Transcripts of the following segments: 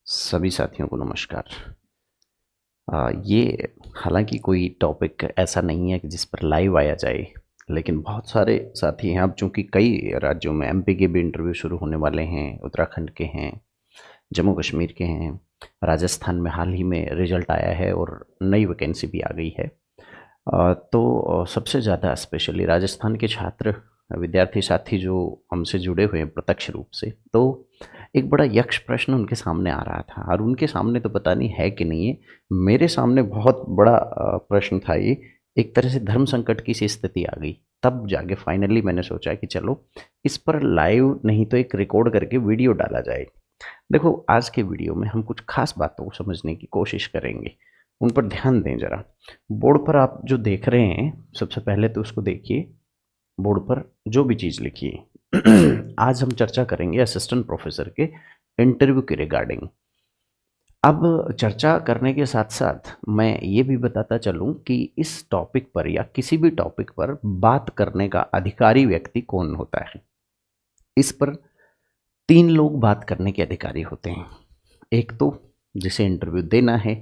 सभी साथियों को नमस्कार। ये हालांकि कोई टॉपिक ऐसा नहीं है कि जिस पर लाइव आया जाए, लेकिन बहुत सारे साथी हैं। अब चूंकि कई राज्यों में एमपी के भी इंटरव्यू शुरू होने वाले हैं, उत्तराखंड के हैं, जम्मू कश्मीर के हैं, राजस्थान में हाल ही में रिजल्ट आया है और नई वैकेंसी भी आ गई है। सबसे ज़्यादा स्पेशली राजस्थान के छात्र विद्यार्थी साथी जो हमसे जुड़े हुए हैं प्रत्यक्ष रूप से, तो एक बड़ा यक्ष प्रश्न उनके सामने आ रहा था और उनके सामने तो पता नहीं है कि नहीं है, मेरे सामने बहुत बड़ा प्रश्न था ये। एक तरह से धर्म संकट की सी स्थिति आ गई। तब जाके फाइनली मैंने सोचा कि चलो इस पर लाइव नहीं तो एक रिकॉर्ड करके वीडियो डाला जाए। देखो, आज के वीडियो में हम कुछ खास बातों को समझने की कोशिश करेंगे। उन पर ध्यान दें ज़रा। बोर्ड पर आप जो देख रहे हैं, सबसे पहले तो उसको देखिए। बोर्ड पर जो भी चीज़ लिखी है आज हम चर्चा करेंगे असिस्टेंट प्रोफेसर के इंटरव्यू के रिगार्डिंग। अब चर्चा करने के साथ साथ मैं ये भी बताता चलूं कि इस टॉपिक पर या किसी भी टॉपिक पर बात करने का अधिकारी व्यक्ति कौन होता है। इस पर तीन लोग बात करने के अधिकारी होते हैं। एक तो जिसे इंटरव्यू देना है,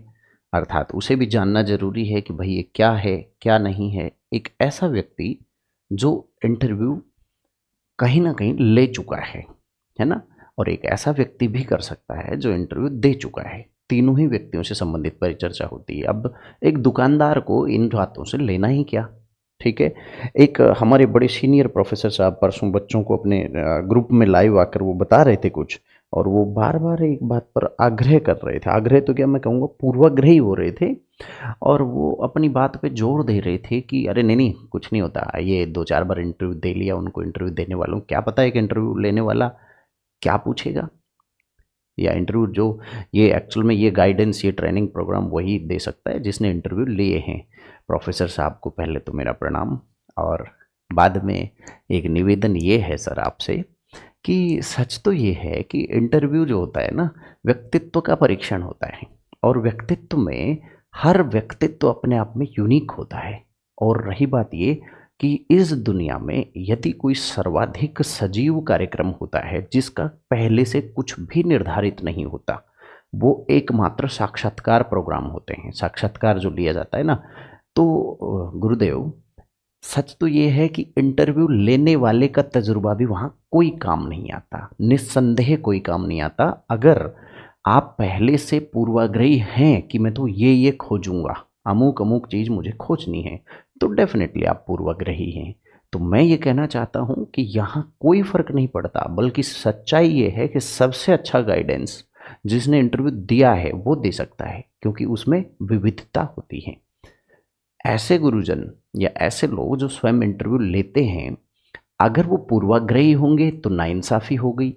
अर्थात उसे भी जानना जरूरी है कि भाई ये क्या है क्या नहीं है। एक ऐसा व्यक्ति जो इंटरव्यू कहीं ना कहीं ले चुका है ना। और एक ऐसा व्यक्ति भी कर सकता है जो इंटरव्यू दे चुका है। तीनों ही व्यक्तियों से संबंधित परिचर्चा होती है। अब एक दुकानदार को इन बातों से लेना ही क्या, ठीक है। एक हमारे बड़े सीनियर प्रोफेसर साहब परसों बच्चों को अपने ग्रुप में लाइव आकर वो बता रहे थे कुछ, और वो बार बार एक बात पर आग्रह कर रहे थे। आग्रह तो क्या मैं कहूँगा, पूर्वाग्रही हो रहे थे। और वो अपनी बात पे जोर दे रहे थे कि अरे नहीं नहीं कुछ नहीं होता, ये दो चार बार इंटरव्यू दे लिया। उनको इंटरव्यू देने वालों को क्या पता है कि इंटरव्यू लेने वाला क्या पूछेगा, या इंटरव्यू जो ये एक्चुअल में ये गाइडेंस ये ट्रेनिंग प्रोग्राम वही दे सकता है जिसने इंटरव्यू लिए हैं। प्रोफेसर साहब को पहले तो मेरा प्रणाम, और बाद में एक निवेदन ये है सर आपसे कि सच तो ये है कि इंटरव्यू जो होता है ना, व्यक्तित्व का परीक्षण होता है। और व्यक्तित्व में हर व्यक्तित्व अपने आप में यूनिक होता है। और रही बात ये कि इस दुनिया में यदि कोई सर्वाधिक सजीव कार्यक्रम होता है जिसका पहले से कुछ भी निर्धारित नहीं होता, वो एकमात्र साक्षात्कार प्रोग्राम होते हैं। साक्षात्कार जो लिया जाता है ना, तो गुरुदेव, सच तो ये है कि इंटरव्यू लेने वाले का तजुर्बा भी वहाँ कोई काम नहीं आता, निस्संदेह कोई काम नहीं आता। अगर आप पहले से पूर्वाग्रही हैं कि मैं तो ये खोजूंगा, अमुक अमुक चीज़ मुझे खोजनी है, तो डेफिनेटली आप पूर्वाग्रही हैं। तो मैं ये कहना चाहता हूँ कि यहाँ कोई फ़र्क नहीं पड़ता, बल्कि सच्चाई ये है कि सबसे अच्छा गाइडेंस जिसने इंटरव्यू दिया है वो दे सकता है, क्योंकि उसमें विविधता होती है। ऐसे गुरुजन या ऐसे लोग जो स्वयं इंटरव्यू लेते हैं, अगर वो पूर्वाग्रही होंगे तो नाइंसाफ़ी हो गई।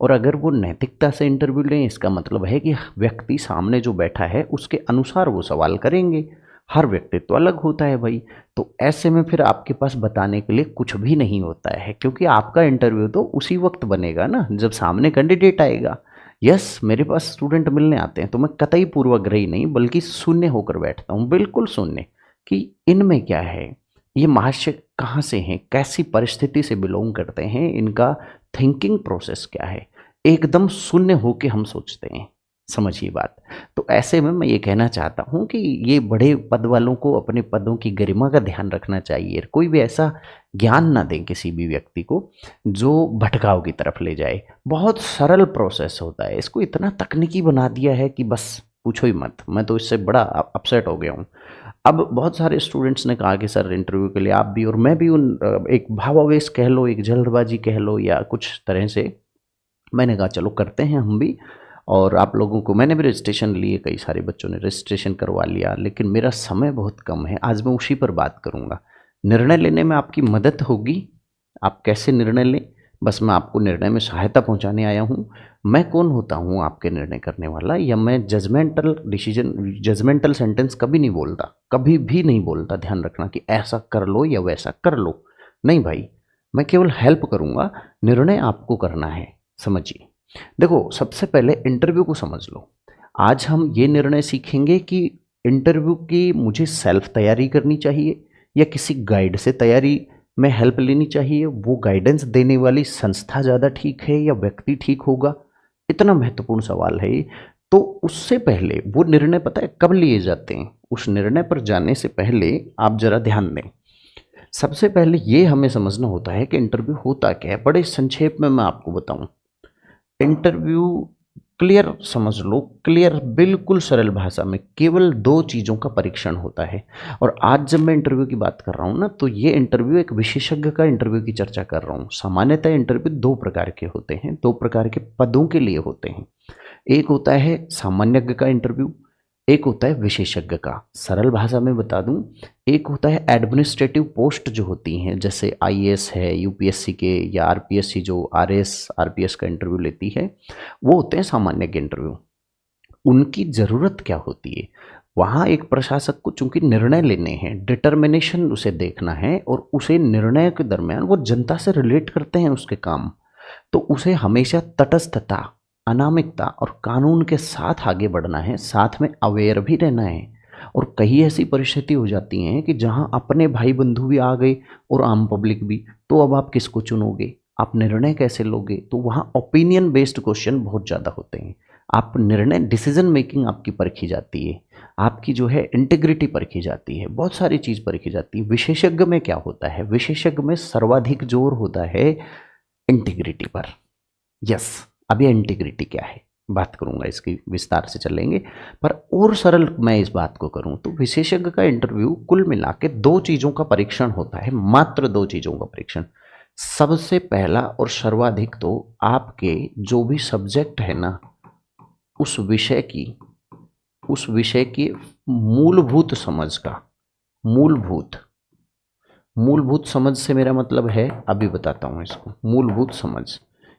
और अगर वो नैतिकता से इंटरव्यू लें, इसका मतलब है कि व्यक्ति सामने जो बैठा है उसके अनुसार वो सवाल करेंगे। हर व्यक्तित्व तो अलग होता है भाई। तो ऐसे में फिर आपके पास बताने के लिए कुछ भी नहीं होता है, क्योंकि आपका इंटरव्यू तो उसी वक्त बनेगा ना जब सामने कैंडिडेट आएगा। यस, मेरे पास स्टूडेंट मिलने आते हैं तो मैं कतई पूर्वाग्रही नहीं बल्कि शून्य होकर बैठता हूँ, बिल्कुल शून्य, कि इनमें क्या है, ये महाशय कहाँ से हैं, कैसी परिस्थिति से बिलोंग करते हैं, इनका थिंकिंग प्रोसेस क्या है। एकदम शून्य होके हम सोचते हैं, समझिए बात। तो ऐसे में मैं ये कहना चाहता हूँ कि ये बड़े पद वालों को अपने पदों की गरिमा का ध्यान रखना चाहिए। कोई भी ऐसा ज्ञान ना दें किसी भी व्यक्ति को जो भटकाव की तरफ ले जाए। बहुत सरल प्रोसेस होता है, इसको इतना तकनीकी बना दिया है कि बस पूछो ही मत। मैं तो इससे बड़ा अपसेट हो गया हूँ। अब बहुत सारे स्टूडेंट्स ने कहा कि सर इंटरव्यू के लिए आप भी और मैं भी एक भावावेश कह लो, एक जल्दबाजी कह लो, या कुछ तरह से मैंने कहा चलो करते हैं हम भी। और आप लोगों को मैंने भी रजिस्ट्रेशन लिए, कई सारे बच्चों ने रजिस्ट्रेशन करवा लिया, लेकिन मेरा समय बहुत कम है। आज मैं उसी पर बात करूँगा। निर्णय लेने में आपकी मदद होगी, आप कैसे निर्णय लें, बस मैं आपको निर्णय में सहायता पहुंचाने आया हूं। मैं कौन होता हूं आपके निर्णय करने वाला, या मैं जजमेंटल डिसीजन जजमेंटल सेंटेंस कभी नहीं बोलता, कभी भी नहीं बोलता। ध्यान रखना कि ऐसा कर लो या वैसा कर लो, नहीं भाई। मैं केवल हेल्प करूंगा, निर्णय आपको करना है, समझिए। देखो, सबसे पहले इंटरव्यू को समझ लो। आज हम ये निर्णय सीखेंगे कि इंटरव्यू की मुझे सेल्फ तैयारी करनी चाहिए या किसी गाइड से तैयारी में हेल्प लेनी चाहिए। वो गाइडेंस देने वाली संस्था ज़्यादा ठीक है या व्यक्ति ठीक होगा, इतना महत्वपूर्ण सवाल है ये। तो उससे पहले वो निर्णय पता है कब लिए जाते हैं? उस निर्णय पर जाने से पहले आप जरा ध्यान दें। सबसे पहले ये हमें समझना होता है कि इंटरव्यू होता क्या है। बड़े संक्षेप में मैं आपको बताऊं, इंटरव्यू क्लियर समझ लो, क्लियर बिल्कुल सरल भाषा में केवल दो चीज़ों का परीक्षण होता है। और आज जब मैं इंटरव्यू की बात कर रहा हूँ ना, तो ये इंटरव्यू एक विशेषज्ञ का इंटरव्यू की चर्चा कर रहा हूँ। सामान्यतः इंटरव्यू दो प्रकार के होते हैं, दो प्रकार के पदों के लिए होते हैं। एक होता है सामान्यज्ञ का इंटरव्यू, एक होता है विशेषज्ञ का। सरल भाषा में बता दूं, एक होता है एडमिनिस्ट्रेटिव पोस्ट जो होती हैं, जैसे आईएएस है यूपीएससी के, या आरपीएससी जो आरएएस आरपीएस का इंटरव्यू लेती है, वो होते हैं सामान्यज्ञ इंटरव्यू। उनकी ज़रूरत क्या होती है? वहाँ एक प्रशासक को चूंकि निर्णय लेने हैं, डिटर्मिनेशन उसे देखना है, और उसे निर्णय के दरमियान वो जनता से रिलेट करते हैं उसके काम, तो उसे हमेशा तटस्थता, अनामिकता और कानून के साथ आगे बढ़ना है, साथ में अवेयर भी रहना है। और कई ऐसी परिस्थिति हो जाती हैं कि जहां अपने भाई बंधु भी आ गए और आम पब्लिक भी, तो अब आप किसको चुनोगे? आप निर्णय कैसे लोगे? तो वहाँ ओपिनियन बेस्ड क्वेश्चन बहुत ज़्यादा होते हैं। आप निर्णय, डिसीजन मेकिंग आपकी परखी जाती है, आपकी जो है इंटीग्रिटी परखी जाती है, बहुत सारी चीज़ परखी जाती है। विशेषज्ञ में क्या होता है? विशेषज्ञ में सर्वाधिक जोर होता है इंटीग्रिटी पर। यस, अब ये इंटीग्रिटी क्या है बात करूंगा, इसकी विस्तार से चलेंगे। पर और सरल मैं इस बात को करूं तो विशेषज्ञ का इंटरव्यू कुल मिला के दो चीज़ों का परीक्षण होता है, मात्र दो चीज़ों का परीक्षण। सबसे पहला और सर्वाधिक तो आपके जो भी सब्जेक्ट है ना, उस विषय की, उस विषय की मूलभूत समझ का, मूलभूत मूलभूत समझ से मेरा मतलब है, अभी बताता हूँ इसको। मूलभूत समझ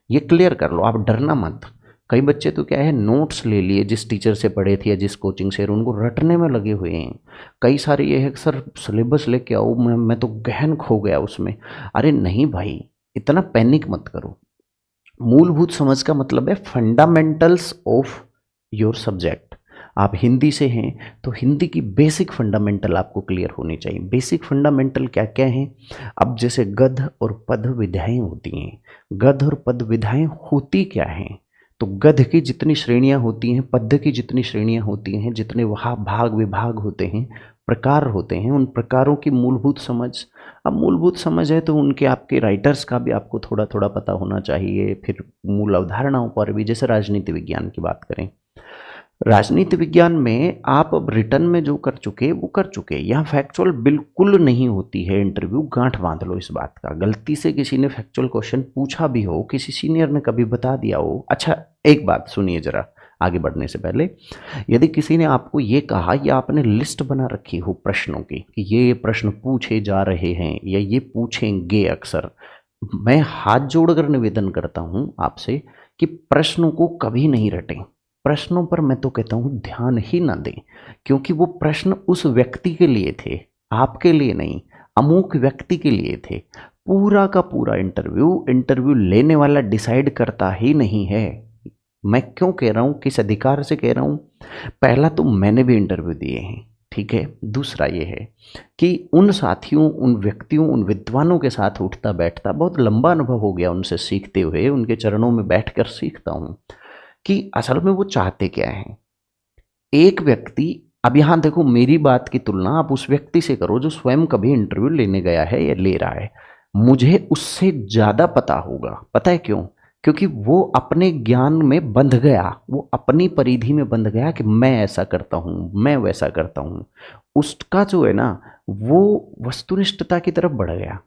ये क्लियर कर लो, आप डरना मत। कई बच्चे तो क्या है, नोट्स ले लिए जिस टीचर से पढ़े थे या जिस कोचिंग से, उनको रटने में लगे हुए हैं। कई सारे ये है कि सर सिलेबस लेके आओ, मैं तो गहन खो गया उसमें। अरे नहीं भाई, इतना पैनिक मत करो। मूलभूत समझ का मतलब है फंडामेंटल्स ऑफ योर सब्जेक्ट। आप हिंदी से हैं तो हिंदी की बेसिक फंडामेंटल आपको क्लियर होनी चाहिए। बेसिक फंडामेंटल क्या क्या हैं? अब जैसे गद्य और पद विधाएं होती हैं, गद्य और पद विधाएं होती क्या हैं? तो गद्य की जितनी श्रेणियां होती हैं, पद्य की जितनी श्रेणियां होती हैं, जितने वहाँ भाग विभाग होते हैं, प्रकार होते हैं, उन प्रकारों की मूलभूत समझ। अब मूलभूत समझ है तो उनके आपके राइटर्स का भी आपको थोड़ा थोड़ा पता होना चाहिए। फिर मूल अवधारणाओं पर भी, जैसे राजनीति विज्ञान की बात करें, राजनीति विज्ञान में आप अब रिटर्न में जो कर चुके वो कर चुके। यहाँ फैक्चुअल बिल्कुल नहीं होती है इंटरव्यू, गांठ बांध लो इस बात का। गलती से किसी ने फैक्चुअल क्वेश्चन पूछा भी हो, किसी सीनियर ने कभी बता दिया हो। अच्छा एक बात सुनिए जरा, आगे बढ़ने से पहले, यदि किसी ने आपको ये कहा या आपने लिस्ट बना रखी हो प्रश्नों की कि ये प्रश्न पूछे जा रहे हैं या ये पूछेंगे अक्सर, मैं हाथ जोड़कर निवेदन करता हूँ आपसे कि प्रश्नों को कभी नहीं रटें। प्रश्नों पर मैं तो कहता हूँ ध्यान ही ना दें, क्योंकि वो प्रश्न उस व्यक्ति के लिए थे, आपके लिए नहीं, अमुक व्यक्ति के लिए थे। पूरा का पूरा इंटरव्यू लेने वाला डिसाइड करता ही नहीं है। मैं क्यों कह रहा हूँ, किस अधिकार से कह रहा हूँ? पहला तो मैंने भी इंटरव्यू दिए हैं, ठीक है। दूसरा ये है कि उन साथियों, उन व्यक्तियों, उन विद्वानों के साथ उठता बैठता बहुत लंबा अनुभव हो गया, उनसे सीखते हुए, उनके चरणों में बैठकर सीखता हूँ कि असल में वो चाहते क्या हैं। एक व्यक्ति, अब यहाँ देखो, मेरी बात की तुलना आप उस व्यक्ति से करो जो स्वयं कभी इंटरव्यू लेने गया है या ले रहा है। मुझे उससे ज़्यादा पता होगा। पता है क्यों? क्योंकि वो अपने ज्ञान में बंध गया, वो अपनी परिधि में बंध गया कि मैं ऐसा करता हूँ, मैं वैसा करता हूँ। उसका जो है ना, वो वस्तुनिष्ठता की तरफ बढ़ गया।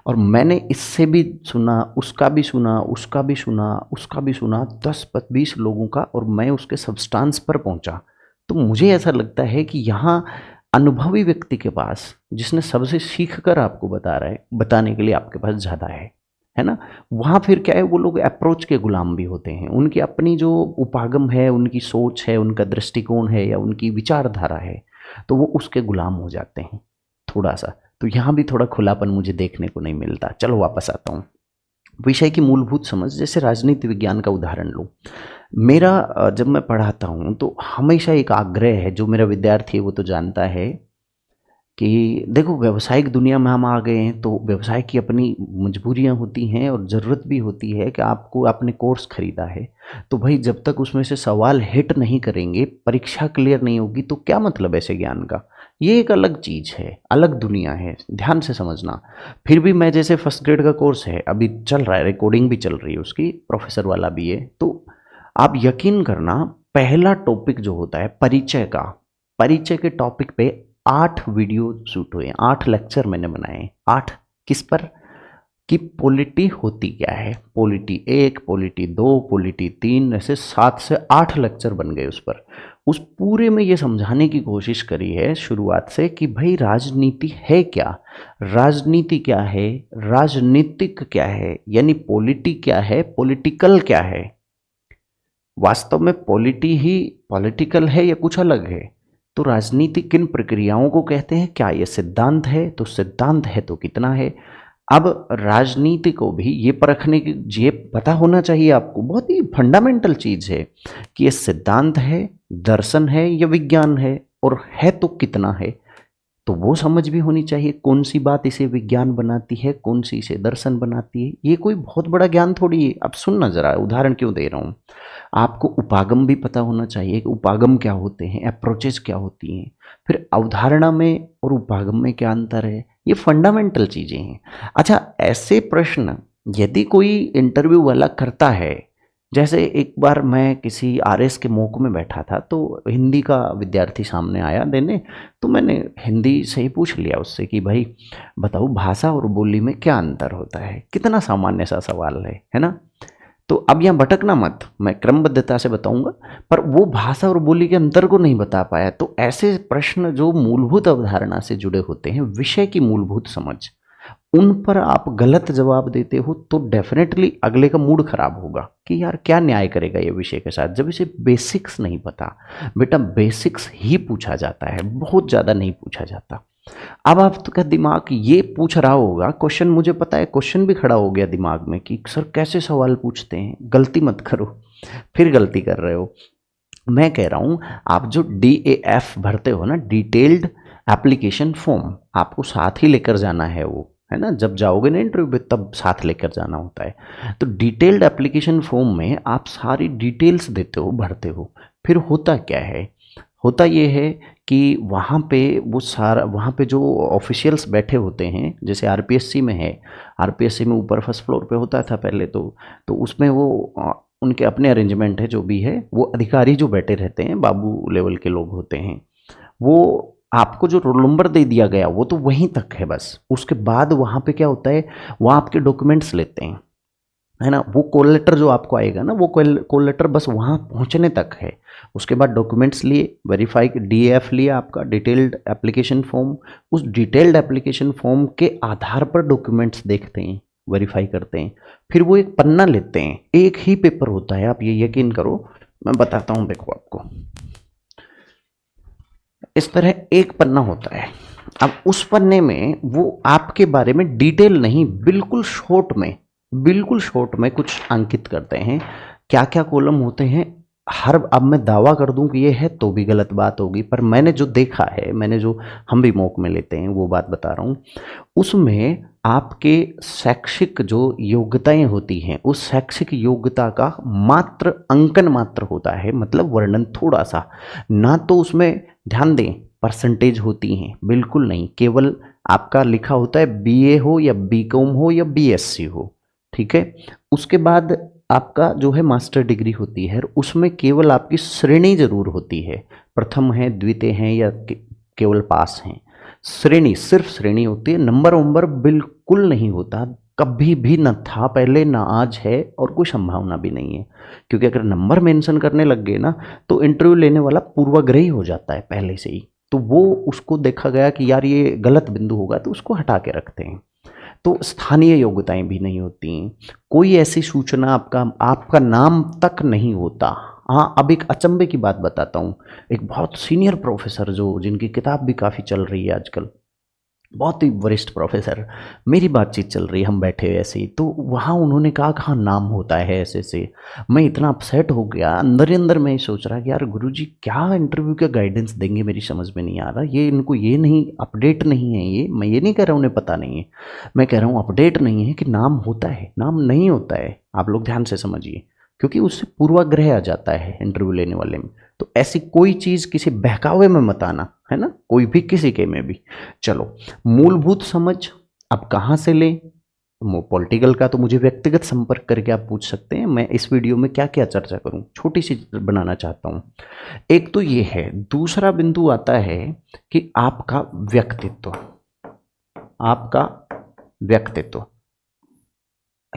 और मैंने इससे भी सुना, उसका भी सुना, उसका भी सुना, उसका भी सुना, 10-20 लोगों का, और मैं उसके सब्सटेंस पर पहुंचा। तो मुझे ऐसा लगता है कि यहाँ अनुभवी व्यक्ति के पास, जिसने सबसे सीख कर आपको बता रहा है, बताने के लिए आपके पास ज़्यादा है ना। वहाँ फिर क्या है, वो लोग अप्रोच के गुलाम भी होते हैं। उनकी अपनी जो उपागम है, उनकी सोच है, उनका दृष्टिकोण है या उनकी विचारधारा है, तो वो उसके गुलाम हो जाते हैं थोड़ा सा। तो यहाँ भी थोड़ा खुलापन मुझे देखने को नहीं मिलता। चलो वापस आता हूँ। विषय की मूलभूत समझ, जैसे राजनीति विज्ञान का उदाहरण लो। मेरा जब मैं पढ़ाता हूँ तो हमेशा एक आग्रह है, जो मेरा विद्यार्थी है वो तो जानता है, कि देखो व्यावसायिक दुनिया में हम आ गए हैं तो व्यवसाय की अपनी मजबूरियां होती हैं और ज़रूरत भी होती है कि आपको आपने कोर्स खरीदा है तो भाई जब तक उसमें से सवाल हिट नहीं करेंगे, परीक्षा क्लियर नहीं होगी तो क्या मतलब ऐसे ज्ञान का। ये एक अलग चीज़ है, अलग दुनिया है, ध्यान से समझना। फिर भी मैं जैसे फर्स्ट ग्रेड का कोर्स है अभी चल रहा है, रिकॉर्डिंग भी चल रही है उसकी, प्रोफेसर वाला भी है, तो आप यकीन करना पहला टॉपिक जो होता है परिचय का, परिचय के टॉपिक पे 8 वीडियो शूट हुए, 8 लेक्चर मैंने बनाए। 8 किस पर? कि पॉलिटी होती क्या है, पॉलिटी 1, पॉलिटी 2, पॉलिटी 3, ऐसे 7 से 8 लेक्चर बन गए उस पर। उस पूरे में ये समझाने की कोशिश करी है शुरुआत से कि भाई राजनीति है क्या, राजनीति क्या है, राजनीतिक क्या है, यानी पॉलिटी क्या है, पॉलिटिकल क्या है, वास्तव में पॉलिटी ही पॉलिटिकल है या कुछ अलग है। तो राजनीति किन प्रक्रियाओं को कहते हैं, क्या ये सिद्धांत है, तो सिद्धांत है तो कितना है। अब राजनीति को भी ये परखने की ये पता होना चाहिए आपको, बहुत ही फंडामेंटल चीज़ है कि ये सिद्धांत है, दर्शन है या विज्ञान है, और है तो कितना है। तो वो समझ भी होनी चाहिए कौन सी बात इसे विज्ञान बनाती है, कौन सी इसे दर्शन बनाती है। ये कोई बहुत बड़ा ज्ञान थोड़ी है। अब सुनना जरा, उदाहरण क्यों दे रहा हूँ। आपको उपागम भी पता होना चाहिए कि उपागम क्या होते हैं, अप्रोचेज क्या होती हैं, फिर अवधारणा में और उपागम में क्या अंतर है, ये फंडामेंटल चीज़ें हैं। अच्छा, ऐसे प्रश्न यदि कोई इंटरव्यू वाला करता है, जैसे एक बार मैं किसी आरएस के मोक में बैठा था तो हिंदी का विद्यार्थी सामने आया देने, तो मैंने हिंदी से ही पूछ लिया उससे कि भाई बताओ भाषा और बोली में क्या अंतर होता है। कितना सामान्य सा सवाल है ना। तो अब यहाँ भटकना मत, मैं क्रमबद्धता से बताऊंगा, पर वो भाषा और बोली के अंतर को नहीं बता पाया। तो ऐसे प्रश्न जो मूलभूत अवधारणा से जुड़े होते हैं, विषय की मूलभूत समझ, उन पर आप गलत जवाब देते हो तो डेफिनेटली अगले का मूड खराब होगा कि यार क्या न्याय करेगा ये विषय के साथ, जब इसे बेसिक्स नहीं पता। बेटा बेसिक्स ही पूछा जाता है, बहुत ज़्यादा नहीं पूछा जाता। अब आपका दिमाग ये पूछ रहा होगा क्वेश्चन, मुझे पता है क्वेश्चन भी खड़ा हो गया दिमाग में कि सर कैसे सवाल पूछते हैं, गलती मत करो। फिर गलती कर रहे हो। मैं कह रहा हूँ आप जो DAF भरते हो ना, डिटेल्ड एप्लीकेशन फॉर्म, आपको साथ ही लेकर जाना है वो, है ना। जब जाओगे ना इंटरव्यू पे तब साथ लेकर जाना होता है। तो डिटेल्ड एप्लीकेशन फॉर्म में आप सारी डिटेल्स देते हो, भरते हो। फिर होता क्या है, होता ये है कि वहाँ पे वो सारा, वहाँ पे जो ऑफिशियल्स बैठे होते हैं, जैसे आरपीएससी में है, आरपीएससी में ऊपर फर्स्ट फ्लोर पे होता था पहले तो उसमें वो उनके अपने अरेंजमेंट है, जो भी है वो अधिकारी जो बैठे रहते हैं, बाबू लेवल के लोग होते हैं। वो आपको जो रोल नंबर दे दिया गया वो तो वहीं तक है बस। उसके बाद वहाँ पे क्या होता है, वहाँ आपके डॉक्यूमेंट्स लेते हैं, है ना। वो कॉल लेटर जो आपको आएगा ना, वो कॉल लेटर बस वहाँ पहुँचने तक है। उसके बाद डॉक्यूमेंट्स लिए, वेरीफाई DAF लिया आपका, डिटेल्ड एप्लीकेशन फॉर्म। उस डिटेल्ड एप्लीकेशन फॉर्म के आधार पर डॉक्यूमेंट्स देखते हैं, वेरीफाई करते हैं। फिर वो एक पन्ना लेते हैं, एक ही पेपर होता है, आप ये यकीन करो। मैं बताता हूँ, देखो आपको इस तरह एक पन्ना होता है। अब उस पन्ने में वो आपके बारे में डिटेल नहीं, बिल्कुल शॉर्ट में, बिल्कुल शॉर्ट में कुछ अंकित करते हैं। क्या क्या कॉलम होते हैं हर, अब मैं दावा कर दूं कि ये है तो भी गलत बात होगी, पर मैंने जो देखा है, मैंने जो, हम भी मॉक में लेते हैं वो बात बता रहा हूँ। उसमें आपके शैक्षिक जो योग्यताएं होती हैं, उस शैक्षिक योग्यता का मात्र अंकन मात्र होता है, मतलब वर्णन थोड़ा सा ना। तो उसमें ध्यान दें परसेंटेज होती हैं, बिल्कुल नहीं। केवल आपका लिखा होता है BA हो या BCom हो या BSc हो, ठीक है। उसके बाद आपका जो है मास्टर डिग्री होती है, उसमें केवल आपकी श्रेणी जरूर होती है, प्रथम है, द्वितीय है या केवल पास हैं। श्रेणी, सिर्फ श्रेणी होती है, नंबर वंबर बिल्कुल नहीं होता, कभी भी न था पहले, ना आज है, और कोई संभावना भी नहीं है। क्योंकि अगर नंबर मेंशन करने लग गए ना तो इंटरव्यू लेने वाला पूर्वाग्रही हो जाता है पहले से ही। तो वो उसको देखा गया कि यार ये गलत बिंदु होगा, तो उसको हटा के रखते हैं। तो स्थानीय योग्यताएं भी नहीं होती, कोई ऐसी सूचना, आपका आपका नाम तक नहीं होता। हाँ, अब एक अचंभे की बात बताता हूँ। एक बहुत सीनियर प्रोफेसर जो, जिनकी किताब भी काफ़ी चल रही है आजकल, बहुत ही वरिष्ठ प्रोफेसर, मेरी बातचीत चल रही है, हम बैठे हुए ऐसे ही, तो वहाँ उन्होंने कहा कि हाँ नाम होता है ऐसे ऐसे। मैं इतना अपसेट हो गया, अंदर ही अंदर मैं ही सोच रहा कि यार गुरुजी क्या इंटरव्यू का गाइडेंस देंगे, मेरी समझ में नहीं आ रहा। ये इनको ये नहीं, अपडेट नहीं है ये, मैं ये नहीं कह रहा उन्हें पता नहीं है, मैं कह रहा हूँ अपडेट नहीं है कि नाम होता है, नाम नहीं होता है। आप लोग ध्यान से समझिए, क्योंकि उससे पूर्वाग्रह आ जाता है इंटरव्यू लेने वाले में। तो ऐसी कोई चीज़ किसी बहकावे में मत आना, है ना, कोई भी किसी के में भी। चलो, मूलभूत समझ अब कहाँ से लें? पॉलिटिकल का तो मुझे व्यक्तिगत संपर्क करके आप पूछ सकते हैं। मैं इस वीडियो में क्या क्या चर्चा करूं, छोटी सी बनाना चाहता हूं। एक तो ये है, दूसरा बिंदु आता है कि आपका व्यक्तित्व, आपका व्यक्तित्व,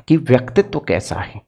कि व्यक्तित्व कैसा है,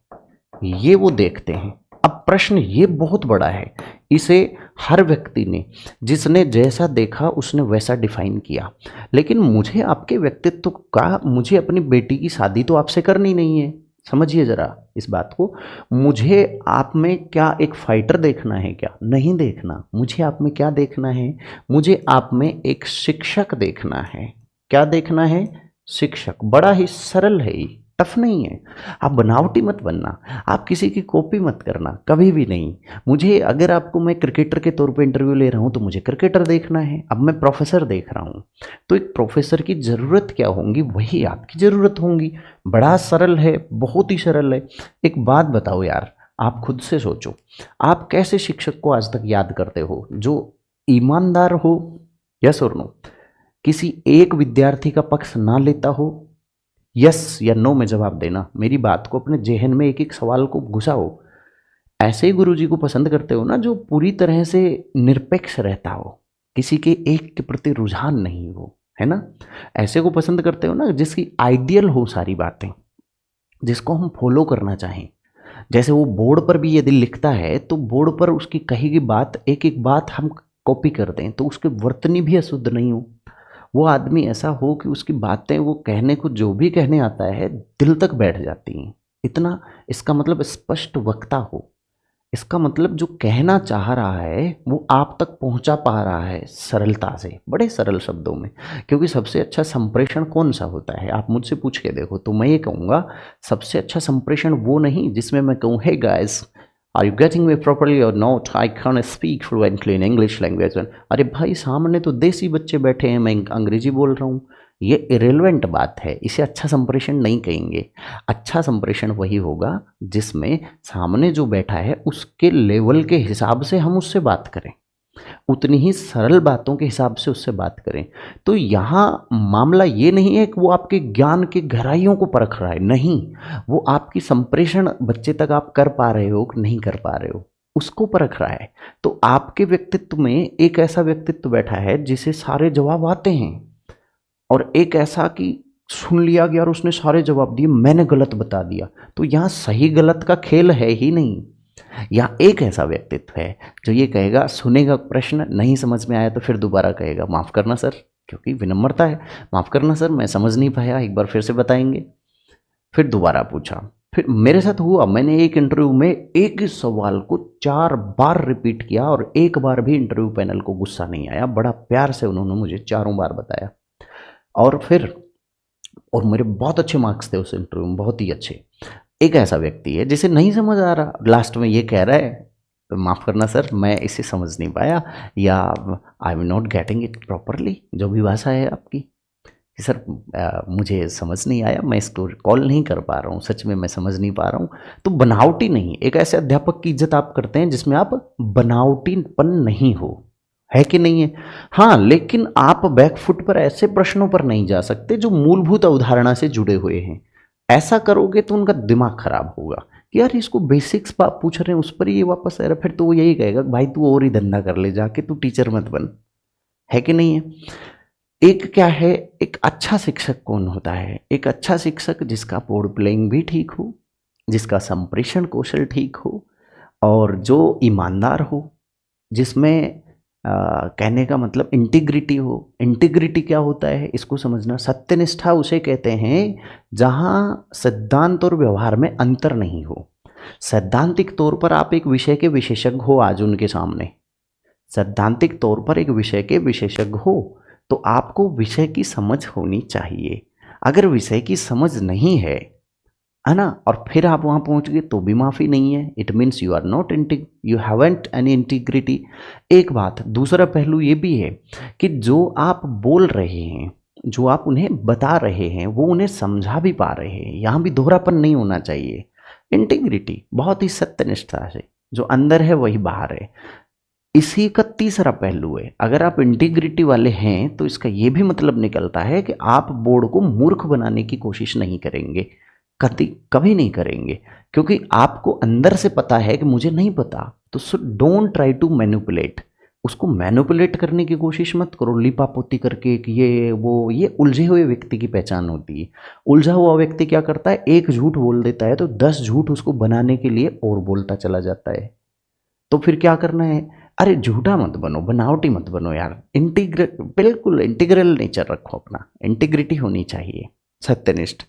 ये वो देखते हैं। अब प्रश्न ये बहुत बड़ा है, इसे हर व्यक्ति ने, जिसने जैसा देखा उसने वैसा डिफाइन किया। लेकिन मुझे आपके व्यक्तित्व का, मुझे अपनी बेटी की शादी तो आपसे करनी नहीं है, समझिए जरा इस बात को। मुझे आप में क्या एक फाइटर देखना है क्या? नहीं देखना। मुझे आप में क्या देखना है? मुझे आप में एक शिक्षक देखना है। क्या देखना है? शिक्षक। बड़ा ही सरल है ये, टफ नहीं है। आप बनावटी मत बनना, आप किसी की कॉपी मत करना, कभी भी नहीं। मुझे, अगर आपको मैं क्रिकेटर के तौर पे इंटरव्यू ले रहा हूँ तो मुझे क्रिकेटर देखना है। अब मैं प्रोफेसर देख रहा हूँ, तो एक प्रोफेसर की ज़रूरत क्या होंगी, वही आपकी ज़रूरत होंगी। बड़ा सरल है, बहुत ही सरल है। एक बात बताओ यार, आप खुद से सोचो, आप कैसे शिक्षक को आज तक याद करते हो? जो ईमानदार हो, यस और नो, किसी एक विद्यार्थी का पक्ष ना लेता हो, यस या नो में जवाब देना। मेरी बात को अपने जेहन में एक एक सवाल को घुसाओ। ऐसे ही गुरुजी को पसंद करते हो ना, जो पूरी तरह से निरपेक्ष रहता हो, किसी के एक के प्रति रुझान नहीं हो, है ना? ऐसे को पसंद करते हो ना, जिसकी आइडियल हो सारी बातें, जिसको हम फॉलो करना चाहें। जैसे वो बोर्ड पर भी यदि लिखता है तो बोर्ड पर उसकी कही गई बात, एक एक बात हम कॉपी कर दें तो उसके वर्तनी भी अशुद्ध नहीं हो। वो आदमी ऐसा हो कि उसकी बातें, वो कहने को जो भी कहने आता है दिल तक बैठ जाती हैं। इतना, इसका मतलब स्पष्ट वक्ता हो, इसका मतलब जो कहना चाह रहा है वो आप तक पहुंचा पा रहा है सरलता से, बड़े सरल शब्दों में। क्योंकि सबसे अच्छा संप्रेषण कौन सा होता है, आप मुझसे पूछ के देखो तो मैं ये कहूँगा, सबसे अच्छा संप्रेषण वो नहीं जिसमें मैं कहूँ, hey guys, are you getting me properly और not, I can speak fluently in English language. अरे भाई, सामने तो देसी बच्चे बैठे हैं, मैं अंग्रेजी बोल रहा हूँ। ये इरेलेवेंट बात है, इसे अच्छा संप्रेषण नहीं कहेंगे। अच्छा संप्रेषण वही होगा जिसमें सामने जो बैठा है उसके लेवल के हिसाब से हम उससे बात करें, उतनी ही सरल बातों के हिसाब से उससे बात करें। तो यहाँ मामला ये नहीं है कि वो आपके ज्ञान की गहराइयों को परख रहा है, नहीं, वो आपकी संप्रेषण बच्चे तक आप कर पा रहे हो कि नहीं कर पा रहे हो, उसको परख रहा है। तो आपके व्यक्तित्व में एक ऐसा व्यक्तित्व बैठा है जिसे सारे जवाब आते हैं, और एक ऐसा कि सुन लिया गया और उसने सारे जवाब दिए, मैंने गलत बता दिया। तो यहाँ सही गलत का खेल है ही नहीं। यहाँ एक ऐसा व्यक्तित्व है जो ये कहेगा, सुनेगा प्रश्न, नहीं समझ में आया तो फिर दोबारा कहेगा माफ़ करना सर, क्योंकि विनम्रता है, माफ़ करना सर मैं समझ नहीं पाया, एक बार फिर से बताएंगे। फिर दोबारा पूछा। फिर मेरे साथ हुआ, मैंने एक इंटरव्यू में एक ही सवाल को 4 बार रिपीट किया और एक बार भी इंटरव्यू पैनल को गुस्सा नहीं आया, बड़ा प्यार से उन्होंने मुझे चारों बार बताया। और फिर, और मेरे बहुत अच्छे मार्क्स थे उस इंटरव्यू में, बहुत ही अच्छे। एक ऐसा व्यक्ति है जिसे नहीं समझ आ रहा, लास्ट में ये कह रहा है, तो माफ़ करना सर मैं इसे समझ नहीं पाया, या I am not getting it properly, जो भी भाषा है आपकी, कि सर मुझे समझ नहीं आया, मैं इसको कॉल नहीं कर पा रहा हूँ, सच में मैं समझ नहीं पा रहा हूँ। तो बनावटी नहीं, एक ऐसे अध्यापक की इज्जत आप करते हैं जिसमें आप बनावटीपन नहीं हो, है कि नहीं है? हाँ, लेकिन आप बैकफुट पर ऐसे प्रश्नों पर नहीं जा सकते जो मूलभूत अवधारणा से जुड़े हुए हैं। ऐसा करोगे तो उनका दिमाग खराब होगा कि यार इसको बेसिक्स पूछ रहे हैं, उस पर ही ये वापस आ रहा है। फिर तो वो यही कहेगा भाई तू और ही धंधा कर ले जाके, तू टीचर मत बन, है कि नहीं है? एक क्या है, एक अच्छा शिक्षक कौन होता है? एक अच्छा शिक्षक जिसका बोर्ड प्लेइंग भी ठीक हो, जिसका संप्रेषण कौशल ठीक हो, और जो ईमानदार हो, जिसमें कहने का मतलब इंटीग्रिटी हो। इंटीग्रिटी क्या होता है इसको समझना। सत्यनिष्ठा उसे कहते हैं जहाँ सिद्धांत और व्यवहार में अंतर नहीं हो। सैद्धांतिक तौर पर आप एक विषय के विशेषज्ञ हो, आज उनके सामने सैद्धांतिक तौर पर एक विषय के विशेषज्ञ हो, तो आपको विषय की समझ होनी चाहिए। अगर विषय की समझ नहीं है ना, और फिर आप वहाँ पहुँच गए तो भी माफ़ी नहीं है। It means you are not you haven't any integrity. एक बात, दूसरा पहलू ये भी है कि जो आप बोल रहे हैं, जो आप उन्हें बता रहे हैं, वो उन्हें समझा भी पा रहे हैं। यहाँ भी दोहरापन नहीं होना चाहिए। इंटीग्रिटी बहुत ही सत्यनिष्ठा से, जो अंदर है वही बाहर है। इसी का तीसरा पहलू है, अगर आप इंटीग्रिटी वाले हैं तो इसका ये भी मतलब निकलता है कि आप बोर्ड को मूर्ख बनाने की कोशिश नहीं करेंगे, कभी कभी नहीं करेंगे, क्योंकि आपको अंदर से पता है कि मुझे नहीं पता। तो so don't try to manipulate. उसको मैनिपुलेट करने की कोशिश मत करो लिपापोती करके कि ये उलझे हुए व्यक्ति की पहचान होती है। उलझा हुआ व्यक्ति क्या करता है, एक झूठ बोल देता है तो 10 झूठ उसको बनाने के लिए और बोलता चला जाता है। तो फिर क्या करना है, अरे झूठा मत बनो, बनावटी मत बनो यार। बिल्कुल इंटीग्रल नेचर रखो अपना, इंटीग्रिटी होनी चाहिए, सत्यनिष्ठ।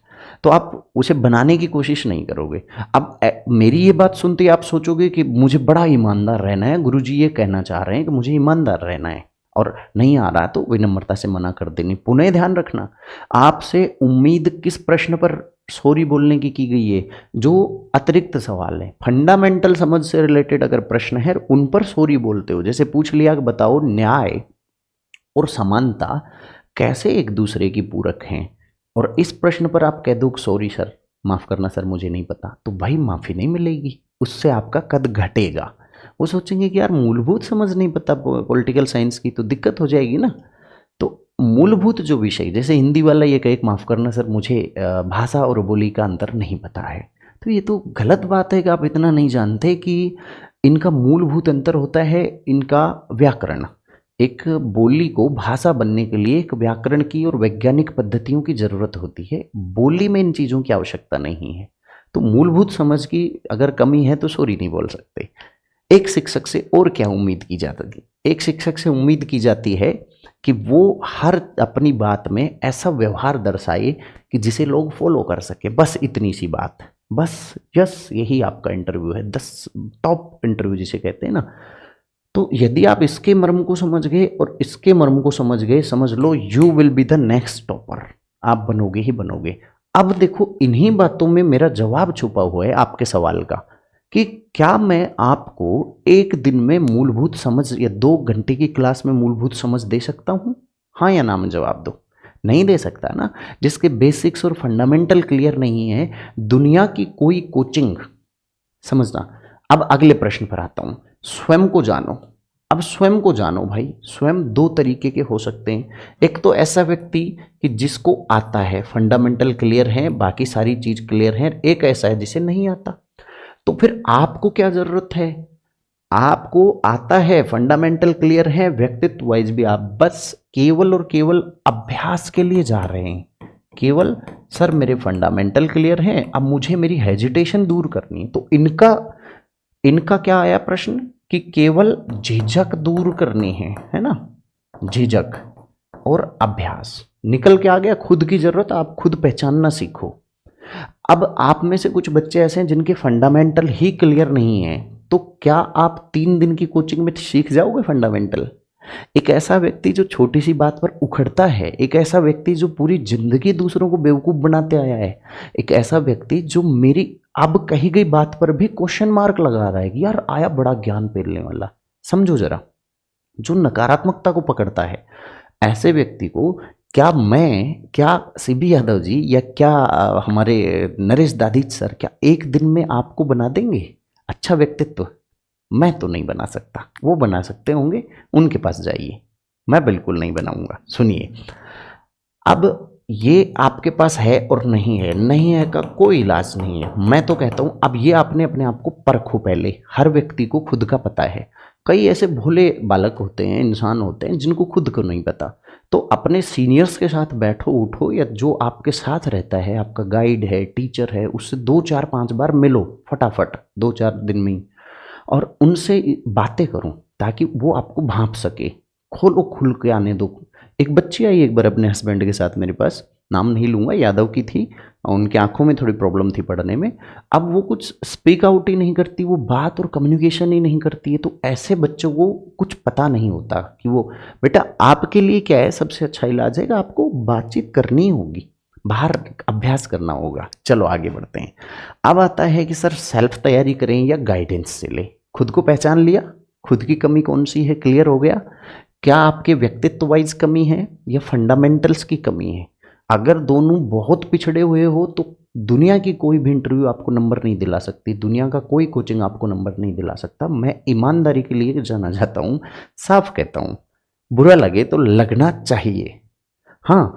तो आप उसे बनाने की कोशिश नहीं करोगे। अब मेरी ये बात सुनते ही आप सोचोगे कि मुझे बड़ा ईमानदार रहना है, गुरुजी ये कहना चाह रहे हैं कि मुझे ईमानदार रहना है, और नहीं आ रहा तो विनम्रता से मना कर देनी। पुनः ध्यान रखना, आपसे उम्मीद किस प्रश्न पर सॉरी बोलने की गई है, जो अतिरिक्त सवाल है, फंडामेंटल समझ से रिलेटेड अगर प्रश्न है उन पर सॉरी बोलते हो। जैसे पूछ लिया कि बताओ न्याय और समानता कैसे एक दूसरे की पूरक हैं, और इस प्रश्न पर आप कह दो सॉरी सर, माफ़ करना सर मुझे नहीं पता, तो भाई माफ़ी नहीं मिलेगी, उससे आपका कद घटेगा। वो सोचेंगे कि यार मूलभूत समझ नहीं पता पॉलिटिकल साइंस की, तो दिक्कत हो जाएगी ना। तो मूलभूत जो विषय, जैसे हिंदी वाला ये कहे माफ़ करना सर मुझे भाषा और बोली का अंतर नहीं पता है, तो ये तो गलत बात है कि आप इतना नहीं जानते कि इनका मूलभूत अंतर होता है इनका व्याकरण। एक बोली को भाषा बनने के लिए एक व्याकरण की और वैज्ञानिक पद्धतियों की ज़रूरत होती है। बोली में इन चीज़ों की आवश्यकता नहीं है। तो मूलभूत समझ की अगर कमी है तो सॉरी नहीं बोल सकते। एक शिक्षक से और क्या उम्मीद की जाती है, एक शिक्षक से उम्मीद की जाती है कि वो हर अपनी बात में ऐसा व्यवहार दर्शाए कि जिसे लोग फॉलो कर सके। बस इतनी सी बात, बस यस यही आपका इंटरव्यू है, 10 टॉप इंटरव्यू जिसे कहते हैं ना। तो यदि आप इसके मर्म को समझ गए और इसके मर्म को समझ गए, समझ लो you will be the next topper, आप बनोगे ही बनोगे। अब देखो इन्हीं बातों में मेरा जवाब छुपा हुआ है आपके सवाल का, कि क्या मैं आपको एक दिन में मूलभूत समझ या 2 घंटे की क्लास में मूलभूत समझ दे सकता हूं? हाँ या ना में जवाब दो। नहीं दे सकता ना। जिसके बेसिक्स और फंडामेंटल क्लियर नहीं है, दुनिया की कोई कोचिंग, समझना। अब अगले प्रश्न पर आता हूं, स्वयं को जानो। अब स्वयं को जानो भाई, स्वयं 2 तरीके के हो सकते हैं। एक तो ऐसा व्यक्ति कि जिसको आता है, फंडामेंटल क्लियर है, बाकी सारी चीज क्लियर है। एक ऐसा है जिसे नहीं आता। तो फिर आपको क्या जरूरत है, आपको आता है, फंडामेंटल क्लियर है, व्यक्तित्व वाइज भी आप बस केवल और केवल अभ्यास के लिए जा रहे हैं। केवल सर मेरे फंडामेंटल क्लियर है, अब मुझे मेरी हेजिटेशन दूर करनी है। तो इनका इनका क्या आया प्रश्न कि केवल झिझक दूर करनी है ना, झिझक और अभ्यास निकल के आ गया। खुद की जरूरत, आप खुद पहचानना सीखो। अब आप में से कुछ बच्चे ऐसे हैं जिनके फंडामेंटल ही क्लियर नहीं है, तो क्या आप 3 दिन की कोचिंग में सीख जाओगे फंडामेंटल? एक ऐसा व्यक्ति जो छोटी सी बात पर उखड़ता है, एक ऐसा व्यक्ति जो पूरी जिंदगी दूसरों को बेवकूफ बनाते आया है, एक ऐसा व्यक्ति जो मेरी अब कही गई बात पर भी क्वेश्चन मार्क लगा रहा है कि यार आया बड़ा ज्ञान पेलने वाला। समझो जरा, जो नकारात्मकता को पकड़ता है, ऐसे व्यक्ति को क्या सीबी यादव जी या क्या हमारे नरेश दादीच सर क्या एक दिन में आपको बना देंगे अच्छा व्यक्तित्व? मैं तो नहीं बना सकता, वो बना सकते होंगे, उनके पास जाइए, मैं बिल्कुल नहीं बनाऊंगा। सुनिए, अब ये आपके पास है और नहीं है, नहीं है का कोई इलाज नहीं है। मैं तो कहता हूं अब ये आपने अपने आप को परखो पहले। हर व्यक्ति को खुद का पता है। कई ऐसे भोले बालक होते हैं, इंसान होते हैं जिनको खुद को नहीं पता। तो अपने सीनियर्स के साथ बैठो उठो, या जो आपके साथ रहता है, आपका गाइड है, टीचर है, उससे 2 4 5 बार मिलो फटाफट 2 4 दिन में ही, और उनसे बातें करो ताकि वो आपको भांप सके। खोलो, खुल के आने दो। एक बच्ची आई एक बार अपने हस्बैंड के साथ मेरे पास, नाम नहीं लूँगा, यादव की थी, उनकी आंखों में थोड़ी प्रॉब्लम थी पढ़ने में। अब वो कुछ स्पीक आउट ही नहीं करती, वो बात और कम्युनिकेशन ही नहीं करती है। तो ऐसे बच्चों को कुछ पता नहीं होता कि वो, बेटा आपके लिए क्या है सबसे अच्छा इलाज है कि आपको बातचीत करनी होगी, बाहर अभ्यास करना होगा। चलो आगे बढ़ते हैं। अब आता है कि सर सेल्फ तैयारी करें या गाइडेंस से लें। खुद को पहचान लिया, खुद की कमी कौन सी है क्लियर हो गया। क्या आपके व्यक्तित्व वाइज कमी है या फंडामेंटल्स की कमी है? अगर दोनों बहुत पिछड़े हुए हो तो दुनिया की कोई भी इंटरव्यू आपको नंबर नहीं दिला सकती, दुनिया का कोई कोचिंग आपको नंबर नहीं दिला सकता। मैं ईमानदारी के लिए जाना चाहता हूँ, साफ कहता हूँ, बुरा लगे तो लगना चाहिए। हाँ,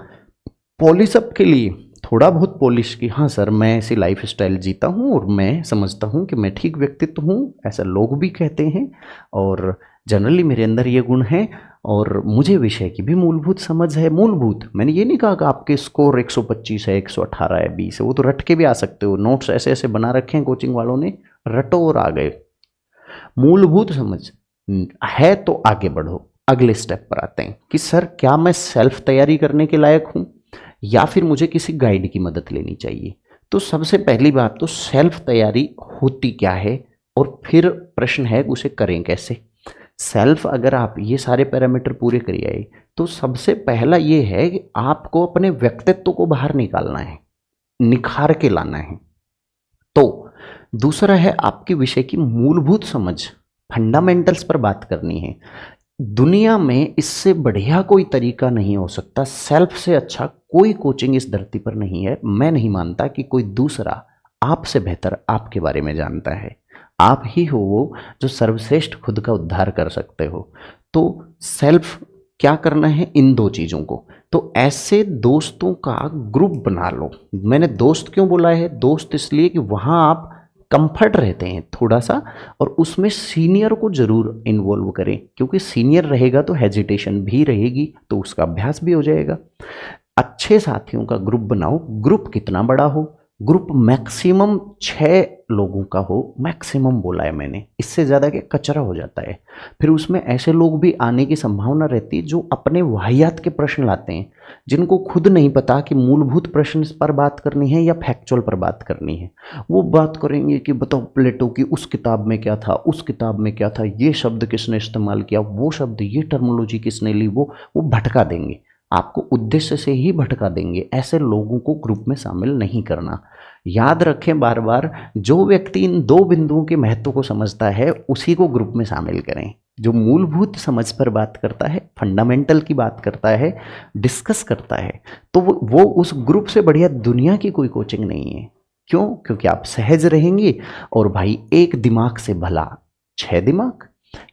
पॉलिश अप के लिए थोड़ा बहुत पॉलिश की, हाँ सर मैं ऐसी लाइफ स्टाइल जीता हूँ और मैं समझता हूँ कि मैं ठीक व्यक्तित्व हूँ, ऐसा लोग भी कहते हैं, और जनरली मेरे अंदर ये गुण है, और मुझे विषय की भी मूलभूत समझ है। मूलभूत, मैंने ये नहीं कहा कि आपके स्कोर 125 है, 118 है, 20 है, वो तो रट के भी आ सकते हो, नोट्स ऐसे ऐसे बना रखे हैं कोचिंग वालों ने, रटो और आ गए। मूलभूत समझ है तो आगे बढ़ो। अगले स्टेप पर आते हैं कि सर क्या मैं सेल्फ तैयारी करने के लायक हूँ या फिर मुझे किसी गाइड की मदद लेनी चाहिए। तो सबसे पहली बात तो सेल्फ तैयारी होती क्या है, और फिर प्रश्न है उसे करें कैसे। सेल्फ, अगर आप ये सारे पैरामीटर पूरे कर आए तो सबसे पहला ये है कि आपको अपने व्यक्तित्व को बाहर निकालना है, निखार के लाना है। तो दूसरा है आपके विषय की मूलभूत समझ, फंडामेंटल्स पर बात करनी है। दुनिया में इससे बढ़िया कोई तरीका नहीं हो सकता, सेल्फ से अच्छा कोई कोचिंग इस धरती पर नहीं है। मैं नहीं मानता कि कोई दूसरा आपसे बेहतर आपके बारे में जानता है। आप ही हो वो जो सर्वश्रेष्ठ खुद का उद्धार कर सकते हो। तो सेल्फ क्या करना है, इन दो चीज़ों को। तो ऐसे दोस्तों का ग्रुप बना लो। मैंने दोस्त क्यों बोला है, दोस्त इसलिए कि वहाँ आप कंफर्ट रहते हैं थोड़ा सा, और उसमें सीनियर को जरूर इन्वॉल्व करें, क्योंकि सीनियर रहेगा तो हेजिटेशन भी रहेगी, तो उसका अभ्यास भी हो जाएगा। अच्छे साथियों का ग्रुप बनाओ। ग्रुप कितना बड़ा हो, ग्रुप मैक्सिमम 6 लोगों का हो, मैक्सिमम बोला है मैंने, इससे ज़्यादा के कचरा हो जाता है। फिर उसमें ऐसे लोग भी आने की संभावना रहती है जो अपने वाहियात के प्रश्न लाते हैं, जिनको खुद नहीं पता कि मूलभूत प्रश्न पर बात करनी है या फैक्चुअल पर बात करनी है। वो बात करेंगे कि बताओ प्लेटो की उस किताब में क्या था, उस किताब में क्या था, ये शब्द किसने इस्तेमाल किया, वो शब्द, ये टर्मोलॉजी किसने ली, वो भटका देंगे आपको, उद्देश्य से ही भटका देंगे। ऐसे लोगों को ग्रुप में शामिल नहीं करना। याद रखें बार बार, जो व्यक्ति इन दो बिंदुओं के महत्व को समझता है उसी को ग्रुप में शामिल करें। जो मूलभूत समझ पर बात करता है, फंडामेंटल की बात करता है, डिस्कस करता है, तो वो उस ग्रुप से बढ़िया दुनिया की कोई कोचिंग नहीं है। क्यों? क्योंकि आप सहज रहेंगे, और भाई एक दिमाग से भला 6 दिमाग,